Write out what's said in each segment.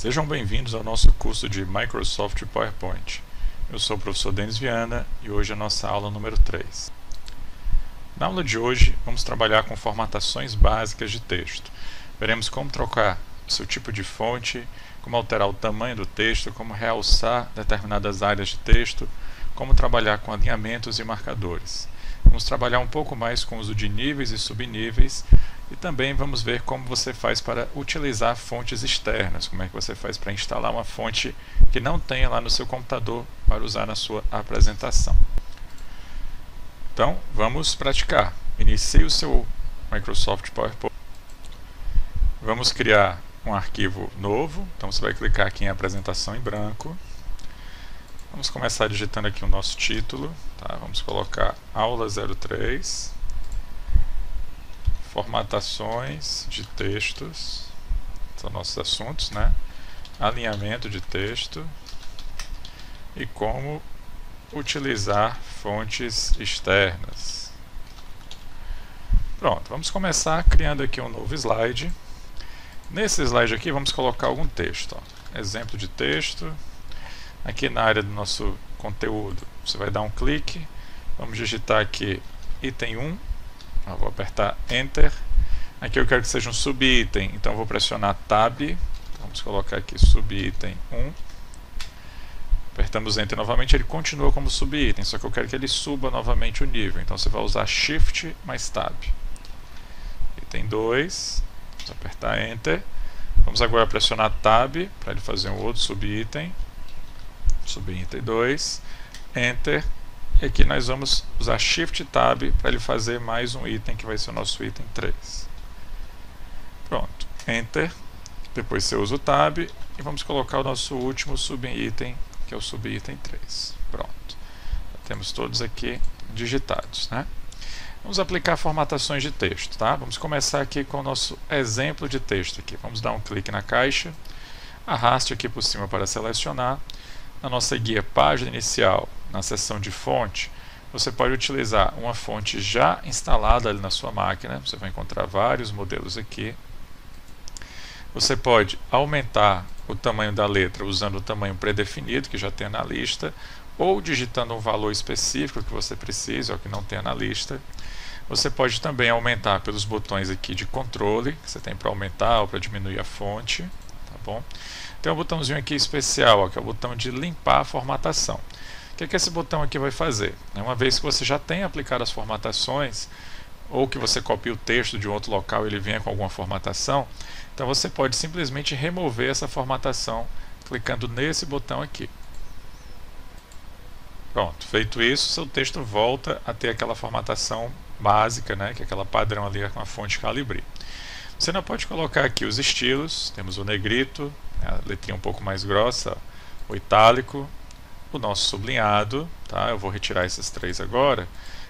Sejam bem-vindos ao nosso curso de Microsoft PowerPoint. Eu sou o professor Denis Viana e hoje é a nossa aula número 3. Na aula de hoje, vamos trabalhar com formatações básicas de texto. Veremos como trocar o seu tipo de fonte, como alterar o tamanho do texto, como realçar determinadas áreas de texto, como trabalhar com alinhamentos e marcadores. Vamos trabalhar um pouco mais com o uso de níveis e subníveis e também vamos ver como você faz para utilizar fontes externas, como é que você faz para instalar uma fonte que não tenha lá no seu computador para usar na sua apresentação. Então, vamos praticar. Inicie o seu Microsoft PowerPoint. Vamos criar um arquivo novo, então você vai clicar aqui em apresentação em branco. Vamos começar digitando aqui o nosso título, tá? Vamos colocar aula 03, formatações de textos, são nossos assuntos, né? Alinhamento de texto e como utilizar fontes externas. Pronto, vamos começar criando aqui um novo slide. Nesse slide aqui vamos colocar algum texto, ó. Exemplo de texto. Aqui na área do nosso conteúdo, você vai dar um clique, vamos digitar aqui item 1, eu vou apertar Enter. Aqui eu quero que seja um subitem, então eu vou pressionar Tab, vamos colocar aqui subitem 1. Apertamos Enter novamente, ele continua como subitem, só que eu quero que ele suba novamente o nível, então você vai usar Shift mais Tab. Item 2, vamos apertar Enter. Vamos agora pressionar Tab para ele fazer um outro subitem. Subitem 2, Enter, e aqui nós vamos usar Shift Tab para ele fazer mais um item que vai ser o nosso item 3. Pronto, Enter, depois você usa o Tab e vamos colocar o nosso último subitem, que é o subitem 3. Pronto, já temos todos aqui digitados, né? Vamos aplicar formatações de texto, tá? Vamos começar aqui com o nosso exemplo de texto aqui. Vamos dar um clique na caixa, arraste aqui por cima para selecionar. Na nossa guia página inicial, na seção de fonte, você pode utilizar uma fonte já instalada ali na sua máquina. Você vai encontrar vários modelos aqui. Você pode aumentar o tamanho da letra usando o tamanho predefinido que já tem na lista, ou digitando um valor específico que você precisa ou que não tenha na lista. Você pode também aumentar pelos botões aqui de controle, que você tem para aumentar ou para diminuir a fonte, tá bom? Tem um botãozinho aqui especial, ó, que é o botão de limpar a formatação. O que esse botão aqui vai fazer? Uma vez que você já tem aplicado as formatações, ou que você copia o texto de um outro local e ele venha com alguma formatação, então você pode simplesmente remover essa formatação clicando nesse botão aqui. Pronto, feito isso, seu texto volta a ter aquela formatação básica, né, que é aquela padrão ali com a fonte Calibri. Você não pode colocar aqui os estilos, temos o negrito, a letrinha um pouco mais grossa, o itálico, o nosso sublinhado, tá? Eu vou retirar esses três agora,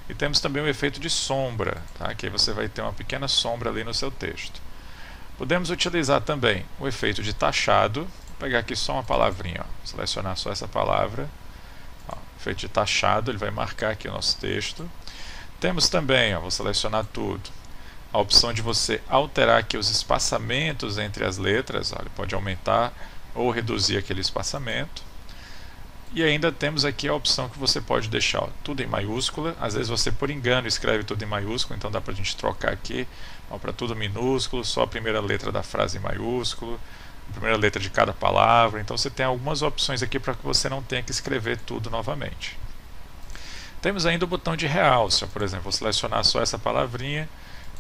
e temos também o efeito de sombra, tá? Que aí você vai ter uma pequena sombra ali no seu texto. Podemos utilizar também o efeito de taxado, vou pegar aqui só uma palavrinha, ó, selecionar só essa palavra, ó, efeito de taxado, ele vai marcar aqui o nosso texto. Temos também, ó, vou selecionar tudo, a opção de você alterar aqui os espaçamentos entre as letras, ó, ele pode aumentar ou reduzir aquele espaçamento. E ainda temos aqui a opção que você pode deixar, ó, tudo em maiúscula. Às vezes você por engano escreve tudo em maiúsculo, então dá para a gente trocar aqui para tudo minúsculo, só a primeira letra da frase em maiúsculo, a primeira letra de cada palavra. Então você tem algumas opções aqui para que você não tenha que escrever tudo novamente. Temos ainda o botão de realce, ó, por exemplo, vou selecionar só essa palavrinha,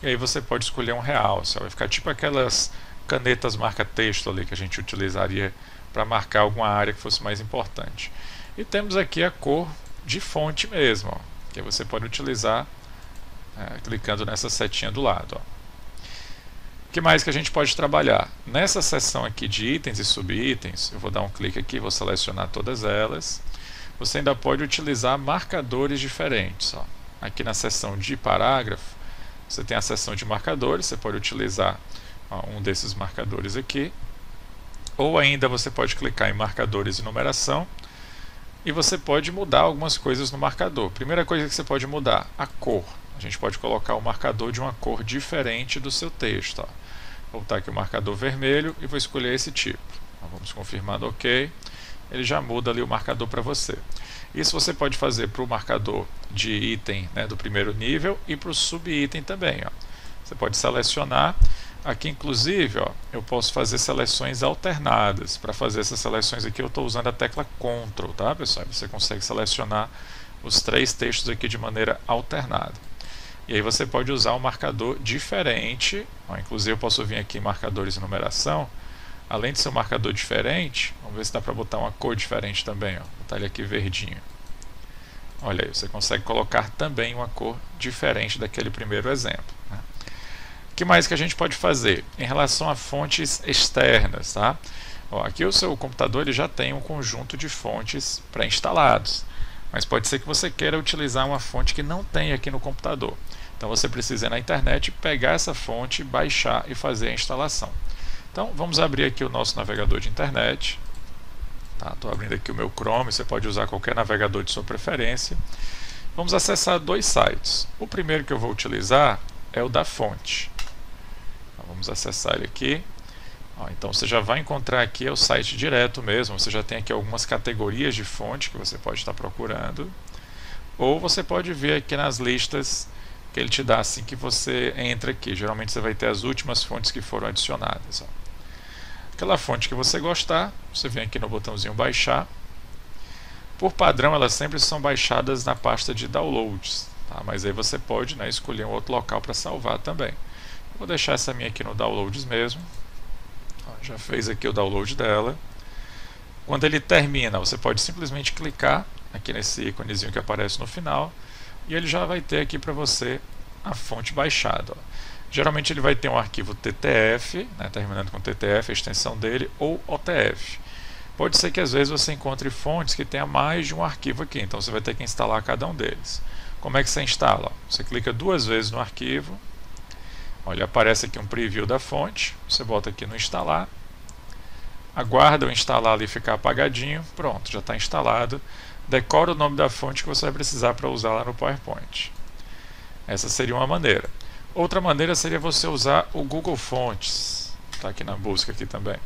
e aí você pode escolher um realce, vai ficar tipo aquelas canetas marca-texto ali que a gente utilizaria para marcar alguma área que fosse mais importante. E temos aqui a cor de fonte mesmo, ó, que você pode utilizar clicando nessa setinha do lado. Ó. O que mais que a gente pode trabalhar? Nessa seção aqui de itens e subitens, eu vou dar um clique aqui, vou selecionar todas elas. Você ainda pode utilizar marcadores diferentes. Ó. Aqui na seção de parágrafo, você tem a seção de marcadores, você pode utilizar um desses marcadores aqui, ou ainda você pode clicar em marcadores e numeração, e você pode mudar algumas coisas no marcador. Primeira coisa que você pode mudar, a cor. A gente pode colocar o marcador de uma cor diferente do seu texto. Ó. Vou botar aqui o marcador vermelho e vou escolher esse tipo. Então, vamos confirmando OK. Ele já muda ali o marcador para você. Isso você pode fazer para o marcador de item, né, do primeiro nível e para o subitem também. Ó. Você pode selecionar. Aqui, inclusive, ó, eu posso fazer seleções alternadas. Para fazer essas seleções aqui, eu estou usando a tecla Ctrl, tá, pessoal? Você consegue selecionar os 3 textos aqui de maneira alternada. E aí você pode usar um marcador diferente. Ó, inclusive, eu posso vir aqui em marcadores de numeração. Além de ser um marcador diferente, vamos ver se dá para botar uma cor diferente também. Ó. Vou botar ele aqui verdinho. Olha aí, você consegue colocar também uma cor diferente daquele primeiro exemplo. Né? O que mais que a gente pode fazer? Em relação a fontes externas, tá? Ó, aqui o seu computador ele já tem um conjunto de fontes pré-instalados, mas pode ser que você queira utilizar uma fonte que não tem aqui no computador. Então você precisa ir na internet, pegar essa fonte, baixar e fazer a instalação. Então vamos abrir aqui o nosso navegador de internet. Estou abrindo aqui o meu Chrome, você pode usar qualquer navegador de sua preferência. Vamos acessar 2 sites. O primeiro que eu vou utilizar é o da fonte. Vamos acessar ele aqui. Então você já vai encontrar aqui o site direto mesmo. Você já tem aqui algumas categorias de fonte que você pode estar procurando. Ou você pode ver aqui nas listas que ele te dá assim que você entra aqui. Geralmente você vai ter as últimas fontes que foram adicionadas. Aquela fonte que você gostar, você vem aqui no botãozinho baixar. Por padrão elas sempre são baixadas na pasta de downloads. Tá? Mas aí você pode, né, escolher um outro local para salvar também. Vou deixar essa minha aqui no Downloads mesmo. Ó, já fez aqui o download dela. Quando ele termina, você pode simplesmente clicar aqui nesse íconezinho que aparece no final e ele já vai ter aqui para você a fonte baixada. Ó. Geralmente ele vai ter um arquivo TTF, né, terminando com TTF, a extensão dele, ou OTF. Pode ser que às vezes você encontre fontes que tenha mais de um arquivo aqui, então você vai ter que instalar cada um deles. Como é que você instala? Você clica 2 vezes no arquivo. Olha, aparece aqui um preview da fonte, você bota aqui no instalar, aguarda o instalar ali ficar apagadinho, pronto, já está instalado. Decora o nome da fonte que você vai precisar para usar lá no PowerPoint. Essa seria uma maneira. Outra maneira seria você usar o Google Fontes, está aqui na busca aqui também.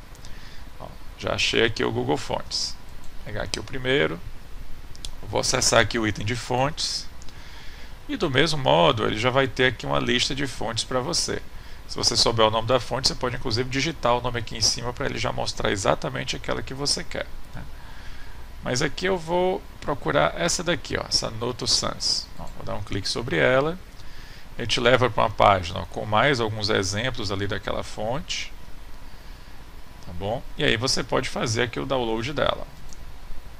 Ó, já achei aqui o Google Fontes. Vou pegar aqui o primeiro, vou acessar aqui o item de fontes. E do mesmo modo, ele já vai ter aqui uma lista de fontes para você. Se você souber o nome da fonte, você pode inclusive digitar o nome aqui em cima para ele já mostrar exatamente aquela que você quer. Né? Mas aqui eu vou procurar essa daqui, ó, essa Noto Sans. Ó, vou dar um clique sobre ela. Ele te leva para uma página ó, com mais alguns exemplos ali daquela fonte. Tá bom? E aí você pode fazer aqui o download dela.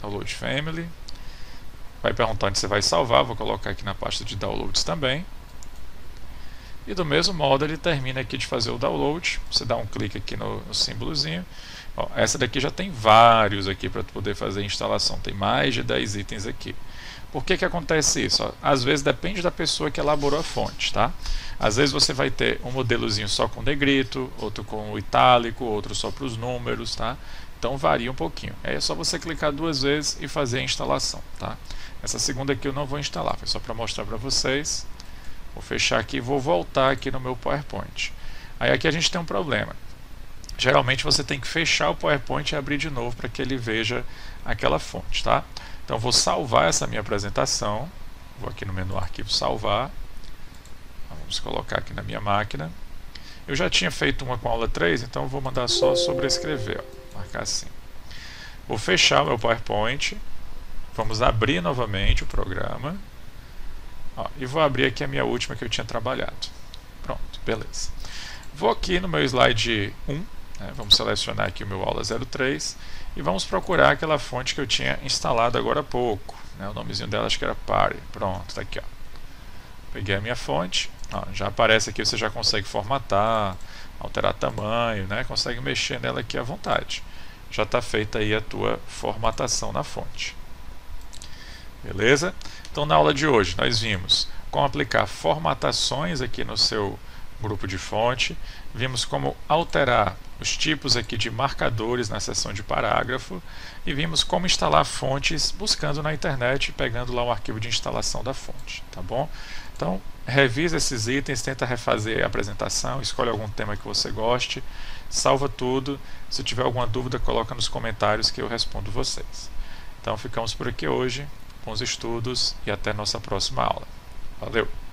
Download Family. Vai perguntar onde você vai salvar, vou colocar aqui na pasta de downloads também. E do mesmo modo ele termina aqui de fazer o download. Você dá um clique aqui no símbolozinho. Ó, essa daqui já tem vários aqui para poder fazer a instalação. Tem mais de 10 itens aqui. Por que acontece isso? Ó, às vezes depende da pessoa que elaborou a fonte. Tá? Às vezes você vai ter um modelozinho só com negrito, outro com o itálico, outro só para os números. Tá? Então varia um pouquinho. Aí é só você clicar 2 vezes e fazer a instalação. Tá? Essa segunda aqui eu não vou instalar, foi só para mostrar para vocês. Vou fechar aqui e vou voltar aqui no meu PowerPoint. Aí aqui a gente tem um problema. Geralmente você tem que fechar o PowerPoint e abrir de novo para que ele veja aquela fonte. Tá? Então vou salvar essa minha apresentação. Vou aqui no menu Arquivo Salvar. Vamos colocar aqui na minha máquina. Eu já tinha feito uma com a aula 3, então eu vou mandar só sobrescrever. Ó, marcar assim. Vou fechar o meu PowerPoint. Vamos abrir novamente o programa. Ó, e vou abrir aqui a minha última que eu tinha trabalhado. Pronto, beleza. Vou aqui no meu slide 1, né, vamos selecionar aqui o meu aula 03 e vamos procurar aquela fonte que eu tinha instalado agora há pouco. Né, o nomezinho dela acho que era Party. Pronto, está aqui. Ó. Peguei a minha fonte. Ó, já aparece aqui, você já consegue formatar, alterar tamanho, né, consegue mexer nela aqui à vontade. Já está feita aí a tua formatação na fonte. Beleza? Então na aula de hoje nós vimos como aplicar formatações aqui no seu grupo de fonte, vimos como alterar os tipos aqui de marcadores na seção de parágrafo e vimos como instalar fontes buscando na internet e pegando lá o arquivo de instalação da fonte, tá bom? Então revisa esses itens, tenta refazer a apresentação, escolhe algum tema que você goste. salva tudo. Se tiver alguma dúvida, coloca nos comentários que eu respondo vocês. Então ficamos por aqui hoje, bons estudos e até nossa próxima aula. Valeu!